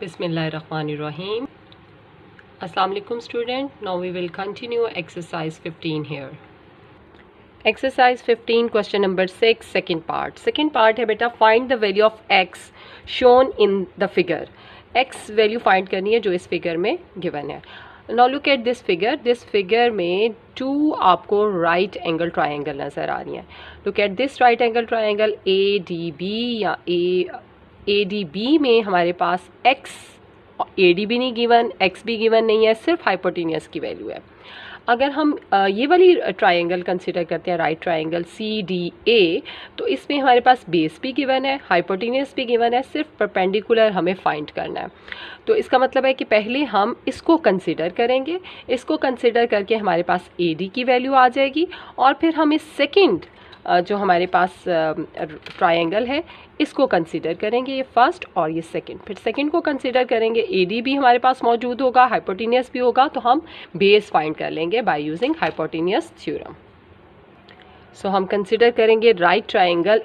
Bismillahirrahmanirrahim. Assalamu alaikum student. Now we will continue exercise 15 here. Exercise 15 question number 6 second part. Second part है बेटा find the value of x shown in the figure. x value find करनी है जो इस figure में given है. Now look at this figure. This figure में 2 आपको right angle triangle नज़र आ रही हैं. Look at this right angle triangle ADB या ADB में हमारे पास x AD भी नहीं गिवन, x भी गिवन नहीं है, सिर्फ हाइपोटेनियस की वैल्यू है. अगर हम ये वाली ट्राइंगल कंसिडर करते हैं राइट ट्राइंगल CDA, तो इसमें हमारे पास बेस भी गिवन है, हाइपोटेनियस भी गिवन है, सिर्फ परपेंडिकुलर हमें फाइंड करना है. तो इसका मतलब है कि पहले हम इसको कंसिडर करेंगे, इसको कंसिडर करके हमारे पास AD की वैल्यू आ जाएगी और फिर हम इस सेकेंड जो हमारे पास ट्रायंगल है इसको कंसीडर करेंगे, ये फर्स्ट और ये सेकंड. फिर सेकंड को कंसीडर करेंगे, AD भी हमारे पास मौजूद होगा, हाइपोटेनियस भी होगा, तो हम बेस फाइंड कर लेंगे बाय यूजिंग हाइपोटेनियस थ्योरम. सो हम कंसीडर करेंगे राइट ट्रायंगल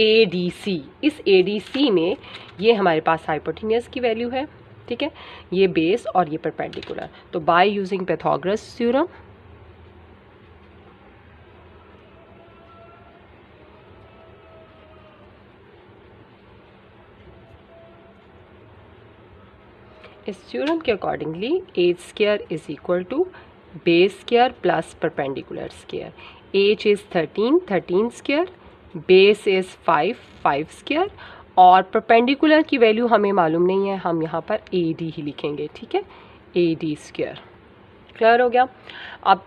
ADC. इस ADC में ये हमारे पास हाइपोटेनियस की वैल्यू है, ठीक है, ये बेस और ये परपेंडिकुलर. तो बाय यूजिंग पाइथागोरस थ्योरम इस थ्योरम के accordingly H square is equal to base square plus perpendicular square. H is 13 square, base is 5 square और परपेंडिकुलर की वैल्यू हमें मालूम नहीं है, हम यहाँ पर AD ही लिखेंगे, ठीक है, AD स्क्वायर. क्लियर हो गया. अब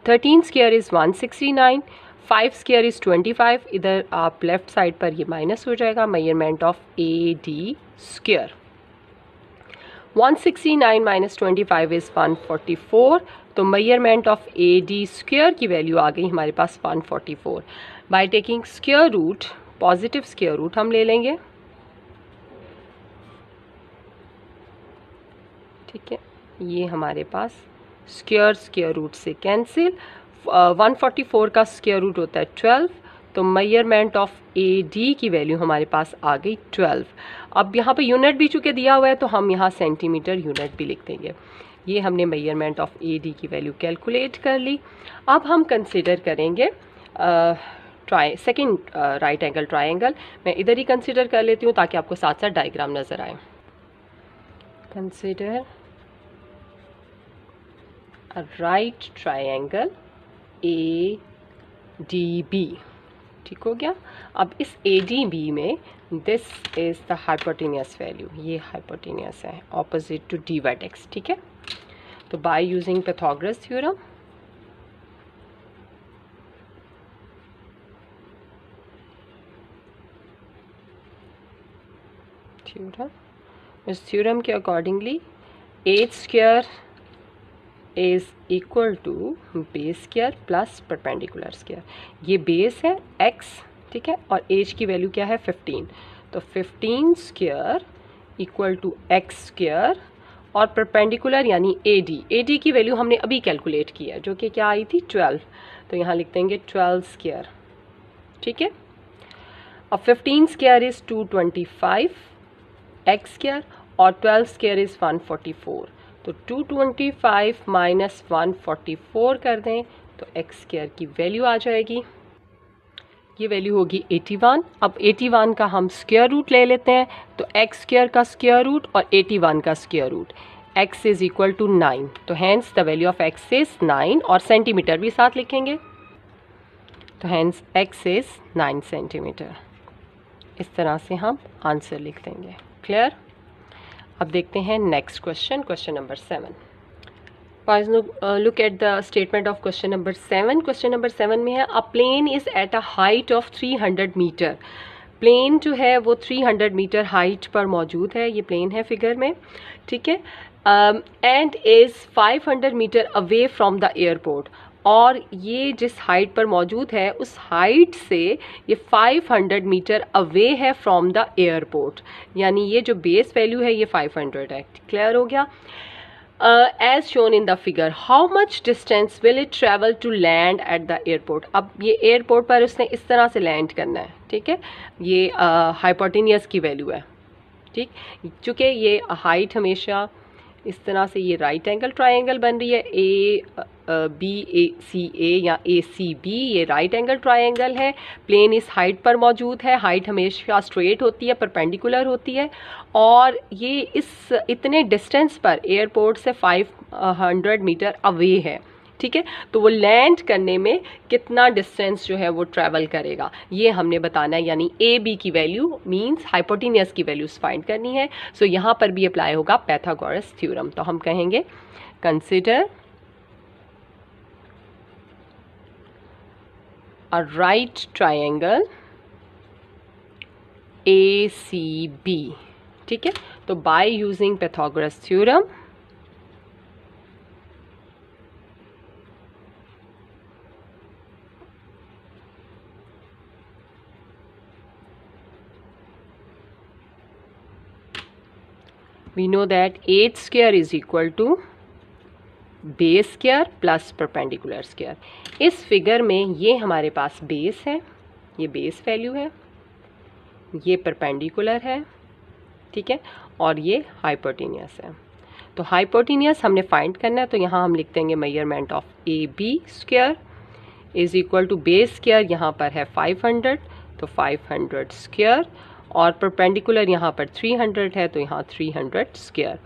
13 स्क्वायर इज़ 169, 5 स्क्वायर इज़ 25. इधर आप लेफ्ट साइड पर ये माइनस हो जाएगा. Measurement of AD square 169 minus 25 is 144. तो मेजरमेंट ऑफ AD स्क्वायर की वैल्यू आ गई हमारे पास 144. By taking square root, positive square root हम ले लेंगे, ठीक है. ये हमारे पास स्क्वायर रूट से कैंसिल. 144 का स्क्वायर रूट होता है 12. तो मेजरमेंट ऑफ AD की वैल्यू हमारे पास आ गई 12. अब यहाँ पे यूनिट भी चूँकि दिया हुआ है तो हम यहाँ सेंटीमीटर यूनिट भी लिख देंगे. ये हमने मेजरमेंट ऑफ AD की वैल्यू कैलकुलेट कर ली. अब हम कंसिडर करेंगे सेकंड राइट एंगल ट्रायंगल. मैं इधर ही कंसिडर कर लेती हूँ ताकि आपको साथ साथ डायग्राम नज़र आए. Consider a right triangle ADB. ठीक हो गया. अब इस ADB में this is the hypotenuse value, ये हाइपोटेनियस है ऑपोजिट टू D वर्टेक्स, ठीक है. तो बाय यूजिंग पाइथागोरस थ्योरम इस थ्योरम के accordingly H square is equal to base square plus perpendicular square. ये बेस है x, ठीक है, और एच की वैल्यू क्या है 15. तो 15 square equal to x square और परपेंडिकुलर यानी AD की वैल्यू हमने अभी कैलकुलेट की है जो कि क्या आई थी 12. तो यहाँ लिख देंगे 12 स्क्वायर, ठीक है. अब 15 स्क्वायर इज 225 x स्क्वायर और 12 स्क्वायर इज 144. तो 225 माइनस 144 कर दें तो x स्क्वायर की वैल्यू आ जाएगी, ये वैल्यू होगी 81. अब 81 का हम स्क्वायर रूट ले लेते हैं. तो x स्क्वायर का स्क्वायर रूट और 81 का square root, x is equal to 9. तो hence the value of x is 9 और सेंटीमीटर भी साथ लिखेंगे. तो हैंस x इज 9 सेंटीमीटर. इस तरह से हम आंसर लिख देंगे. क्लियर. अब देखते हैं next question, question number 7. Look at the statement of question number 7. Question number 7 में है a plane is at a height of 300 metre. Plane जो है वो 300 मीटर हाइट पर मौजूद है, ये प्लेन है फिगर में, ठीक है. And is 500 metre away from the airport. और ये जिस हाइट पर मौजूद है उस हाइट से ये 500 मीटर अवे है फ्रॉम द एयरपोर्ट, यानी ये जो बेस वैल्यू है ये 500 है. क्लियर हो गया. As shown in the figure how much distance will it travel to land at the airport. अब ये एयरपोर्ट पर उसने इस तरह से लैंड करना है, ठीक है. ये हाइपोटेनियस की वैल्यू है, ठीक, चूँकि ये हाइट हमेशा इस तरह से ये राइट एंगल ट्रायंगल बन रही है, ए बी ए सी ए या ए सी बी, ये राइट एंगल ट्रायंगल है, प्लेन इस हाइट पर मौजूद है, हाइट हमेशा स्ट्रेट होती है, परपेंडिकुलर होती है, और ये इस इतने डिस्टेंस पर एयरपोर्ट से 500 मीटर अवे है। ठीक है, तो वो लैंड करने में कितना डिस्टेंस जो है वो ट्रैवल करेगा ये हमने बताना है, यानी ए बी की वैल्यू मींस हाइपोटेनियस की वैल्यूज फाइंड करनी है। सो यहाँ पर भी अप्लाई होगा पाइथागोरस थ्योरम। तो हम कहेंगे consider a right triangle ACB। ठीक है, तो by using Pythagoras theorem we know that 8 square is equal to base square plus perpendicular square. इस फिगर में ये हमारे पास बेस है, ये बेस वैल्यू है, ये परपेंडिकुलर है, ठीक है, और ये हाइपोटेनियस है। तो हाइपोटेनियस हमने फाइंड करना है, तो यहाँ हम लिख देंगे measurement of A B square is equal to base square, यहाँ पर है 500 तो 500 स्क्वायर, और परपेंडिकुलर यहाँ पर 300 है तो यहाँ 300 square.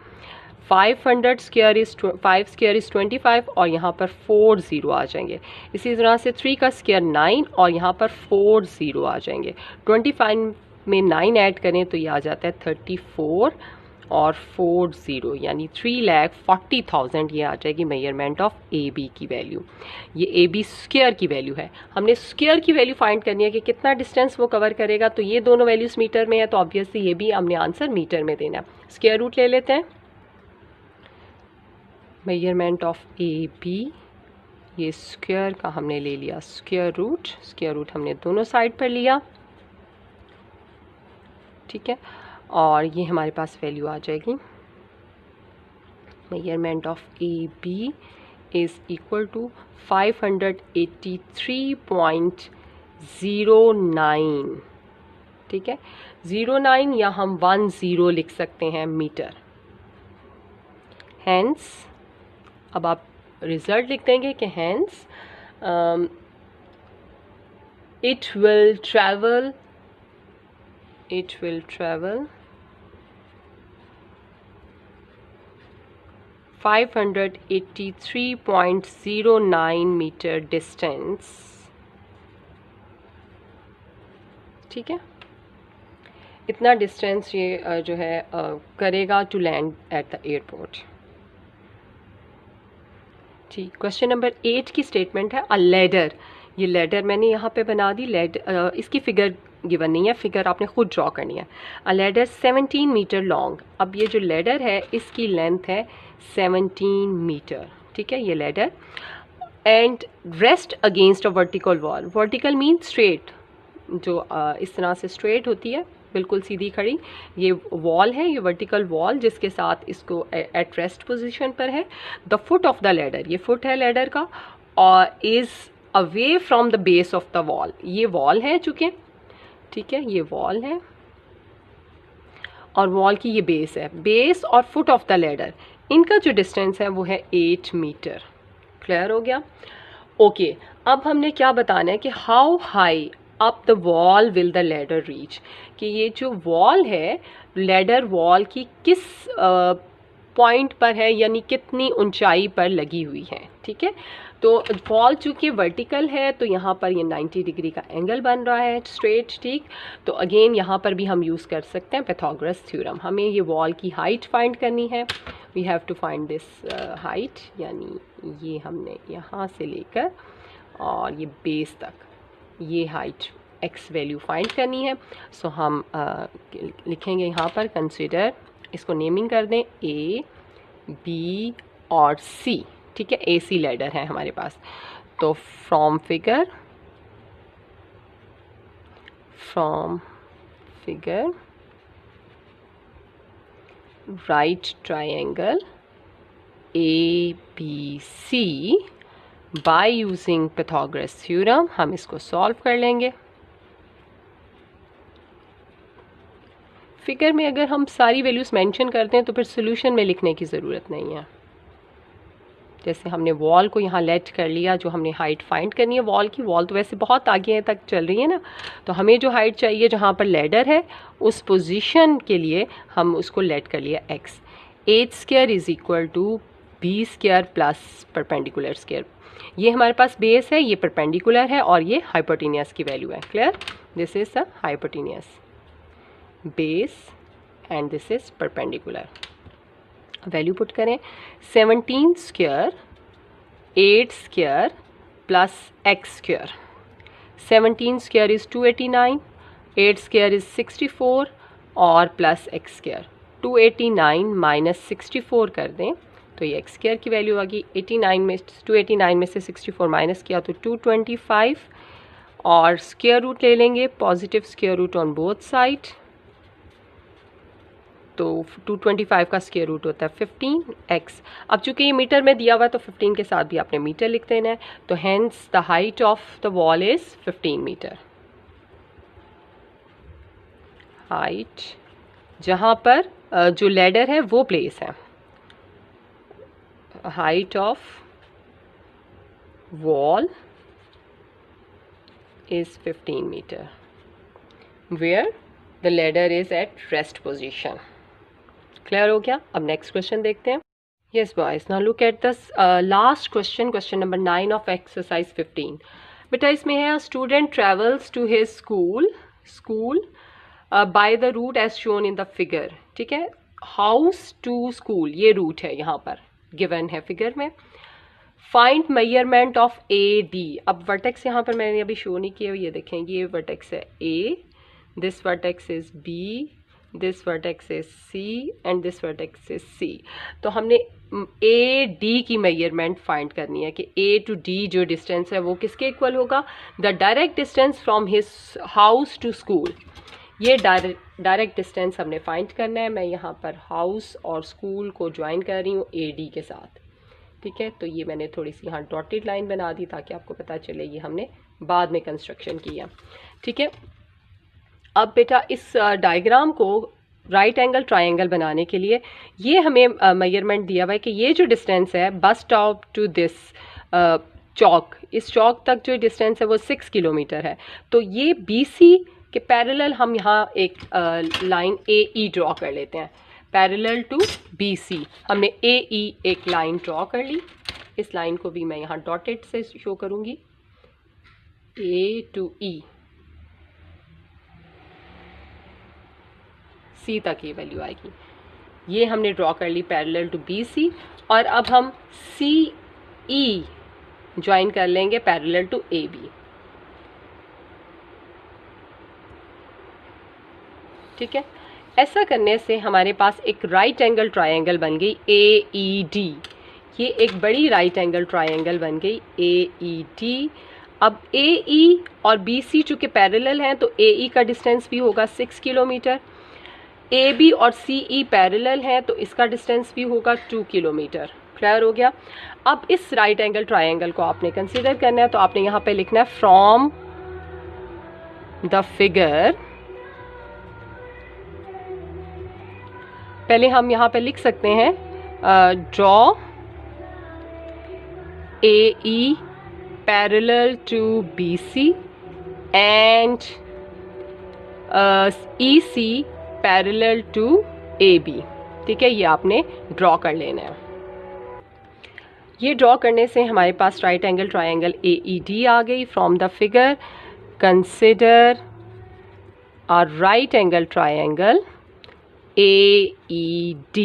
500 square is 5 square is 25 और यहाँ पर 4 जीरो आ जाएंगे। इसी तरह से 3 का स्क्वायर 9 और यहाँ पर 4 जीरो आ जाएंगे। 25 में 9 ऐड करें तो ये आ जाता है 34 और 4 जीरो यानी 3,40,000 ये आ जाएगी मेजरमेंट ऑफ ए बी की वैल्यू। ये ए बी स्क्वायर की वैल्यू है। हमने स्क्वायर की वैल्यू फाइंड करनी है कि कितना डिस्टेंस वो कवर करेगा, तो ये दोनों वैल्यूज मीटर में है तो ऑब्वियसली ये भी हमने आंसर मीटर में देना है। स्क्वायर रूट ले लेते हैं, मेजरमेंट ऑफ ए बी, ये स्क्वायर का हमने ले लिया स्क्वायर रूट हमने दोनों साइड पर लिया, ठीक है, और ये हमारे पास वैल्यू आ जाएगी measurement of A B is equal to 583.09, ठीक है, 09 या हम 10 लिख सकते हैं मीटर। हैंस अब आप रिजल्ट लिख देंगे कि hence it will travel 583.09 metre distance, ठीक है, इतना डिस्टेंस ये जो है करेगा to land at the airport. ठीक, क्वेश्चन नंबर 8 की स्टेटमेंट है अ लैडर। ये लैडर मैंने यहाँ पे बना दी, इसकी फिगर गिवन नहीं है, फिगर आपने खुद ड्रॉ करनी है। A ladder 17 metre long. अब ये जो लैडर है इसकी लेंथ है 17 मीटर, ठीक है, ये ladder, and rest against a vertical wall. Vertical mean straight, जो इस तरह से स्ट्रेट होती है, बिल्कुल सीधी खड़ी, ये वॉल है, ये वर्टिकल वॉल जिसके साथ इसको एट रेस्ट पोजीशन पर है। The foot of the ladder, ये फुट है लैडर का, और is away from the base of the wall. ये वॉल है चूँकि, ठीक है, ये वॉल है और वॉल की ये बेस है। बेस और फुट ऑफ द लैडर, इनका जो डिस्टेंस है वो है 8 मीटर। क्लियर हो गया? ओके, अब हमने क्या बताना है कि how high up the wall will the ladder reach, कि ये जो वॉल है, लैडर वॉल की किस पॉइंट पर है, यानी कितनी ऊंचाई पर लगी हुई है, ठीक है। तो वॉल चूँकि वर्टिकल है तो यहाँ पर ये 90 डिग्री का एंगल बन रहा है स्ट्रेट, ठीक। तो अगेन यहाँ पर भी हम यूज़ कर सकते हैं पाइथागोरस थ्योरम। हमें ये वॉल की हाइट फाइंड करनी है, we have to find this height, यानी ये हमने यहाँ से लेकर और ये बेस तक ये हाइट एक्स वैल्यू फाइंड करनी है। सो हम लिखेंगे यहाँ पर कंसिडर, इसको नेमिंग कर दें ए बी और सी, ठीक है, ए सी लैडर है हमारे पास। तो from figure right triangle A B C by using Pythagoras theorem, हम इसको सॉल्व कर लेंगे। फिगर में अगर हम सारी वैल्यूज़ मेंशन करते हैं तो फिर सोल्यूशन में लिखने की ज़रूरत नहीं है। जैसे हमने वॉल को यहाँ लेट कर लिया, जो हमने हाइट फाइंड करनी है वॉल की, वॉल तो वैसे बहुत आगे तक चल रही है ना, तो हमें जो हाइट चाहिए जहाँ पर लैडर है उस पोजीशन के लिए हम उसको लेट कर लिया x। h² is equal to b² plus perpendicular square. ये हमारे पास बेस है, ये परपेंडिकुलर है और ये हाइपोटेनियस की वैल्यू है। Clear? This is the hypotenuse base and this is perpendicular. Value put करें, 17² 8² प्लस x²। 17² इज 289, 8² इज 64 और प्लस x²। 289 माइनस 64 कर दें तो ये x² की वैल्यू आ गई। 289 में से 64 माइनस किया तो 225 और स्क्वायर रूट ले लेंगे, positive square root on both side, तो 225 का स्क्वायर रूट होता है 15x। अब चूंकि ये मीटर में दिया हुआ है तो 15 के साथ भी आपने मीटर लिख देना है, तो hence the height of the wall is 15 metre. Height जहाँ पर जो लैडर है वो प्लेस है, height of wall is 15 metre where the ladder is at rest position. Clear हो गया? अब नेक्स्ट क्वेश्चन देखते हैं। Yes boys, now look at the last question, question number 9 of exercise 15। बेटा इसमें है, student travels to his school by the route as shown in the figure. ठीक है, हाउस टू स्कूल ये रूट है, यहाँ पर गिवन है फिगर में। Find measurement of A D. अब वर्टेक्स यहाँ पर मैंने अभी शो नहीं किया, ये देखें, ये वर्टेक्स है A, this vertex is B, this vertex is C and this vertex is C. तो हमने ए डी की मेजरमेंट फाइंड करनी है कि ए टू डी जो डिस्टेंस है वो किसके इक्वल होगा, the direct distance from his house to school. ये डायरेक्ट डिस्टेंस हमने फाइंड करना है। मैं यहाँ पर हाउस और स्कूल को ज्वाइन कर रही हूँ ए डी के साथ। ठीक है, तो ये मैंने थोड़ी सी यहाँ डॉटेड लाइन बना दी ताकि आपको पता चले ये हमने बाद में कंस्ट्रक्शन किया। ठीक है, अब बेटा इस डायग्राम को राइट एंगल ट्रायंगल बनाने के लिए ये हमें मेजरमेंट दिया हुआ है कि ये जो डिस्टेंस है बस स्टॉप टू दिस चौक, इस चौक तक जो डिस्टेंस है वो 6 किलोमीटर है। तो ये BC के पैरेलल हम यहाँ एक लाइन AE ड्रॉ कर लेते हैं। पैरेलल टू BC हमने AE एक लाइन ड्रॉ कर ली। इस लाइन को भी मैं यहाँ डॉटेड से शो करूँगी, A to E, C तक ये वैल्यू आएगी। ये हमने ड्रॉ कर ली पैरेलल टू BC, और अब हम CE ज्वाइन कर लेंगे पैरेलल टू AB। ठीक है, ऐसा करने से हमारे पास एक राइट एंगल ट्रायंगल बन गई AED। ये एक बड़ी राइट एंगल ट्रायंगल बन गई AED। अब AE और BC चूँकि पैरेलल हैं तो AE का डिस्टेंस भी होगा 6 किलोमीटर, AB और CE पैरेलल हैं तो इसका डिस्टेंस भी होगा 2 किलोमीटर। क्लियर हो गया? अब इस राइट एंगल ट्रायंगल को आपने कंसीडर करना है, तो आपने यहाँ पे लिखना है फ्रॉम द फिगर। पहले हम यहाँ पे लिख सकते हैं draw AE parallel to BC and EC parallel to AB। ठीक है, ये आपने ड्रॉ कर लेना है। ये ड्रॉ करने से हमारे पास राइट एंगल ट्रायंगल AED आ गई। From the figure consider a right angle triangle AED।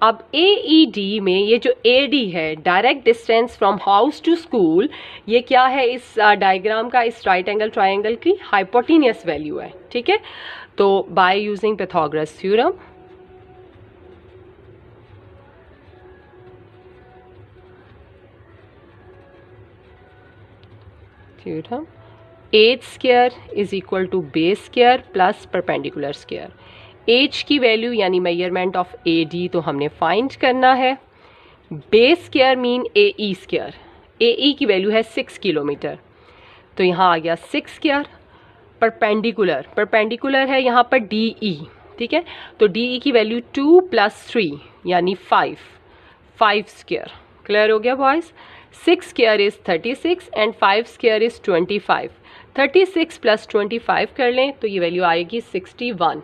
अब AED में ये जो AD है, direct distance from house to school, ये क्या है इस डायग्राम का, इस राइट एंगल ट्रायंगल की हाइपोटेनियस वैल्यू है। ठीक है, तो by using Pythagoras theorem h² is equal to base square plus perpendicular square. h की वैल्यू यानी मेजरमेंट ऑफ AD तो हमने फाइंड करना है। Base square mean AE square, AE की वैल्यू है 6 किलोमीटर, तो यहाँ आ गया 6 स्क्वायर। परपेंडिकुलर है यहाँ पर DE, ठीक है। तो DE की वैल्यू 2 + 3 यानी 5 स्क्वायर। क्लियर हो गया boys. 6 square is 36 and 5 square is 25। 36 + 25 कर लें तो ये वैल्यू आएगी 61।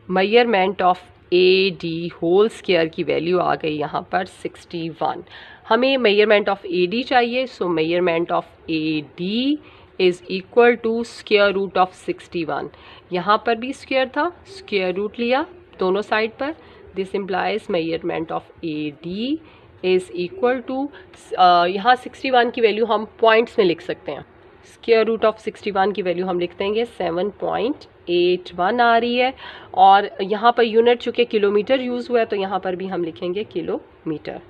Measurement of AD whole square की वैल्यू आ गई यहाँ पर 61। हमें मेजरमेंट ऑफ AD चाहिए, so measurement of AD is equal to square root of 61। यहाँ पर भी स्क्वायर था, स्क्वायर रूट लिया दोनों साइड पर। This implies measurement of AD is equal to, यहाँ 61 की वैल्यू हम पॉइंट्स में लिख सकते हैं। स्क्वायर रूट ऑफ 61 की वैल्यू हम लिख देंगे 7.81 आ रही है, और यहाँ पर यूनिट चूँकि किलोमीटर यूज़ हुआ है तो यहाँ पर भी हम लिखेंगे kilometre.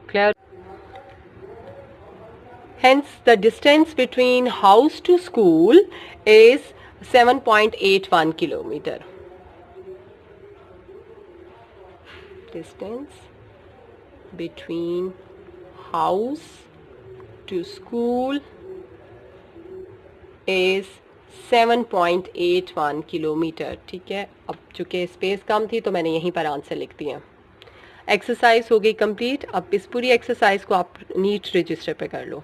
Clear. Hence the distance between house to school is 7.81 kilometer. Distance between house to school is 7.81 kilometre. ठीक है, अब चूँकि स्पेस कम थी तो मैंने यहीं पर आंसर लिख दिया। एक्सरसाइज हो गई कंप्लीट। अब इस पूरी एक्सरसाइज को आप नीट रजिस्टर पे कर लो।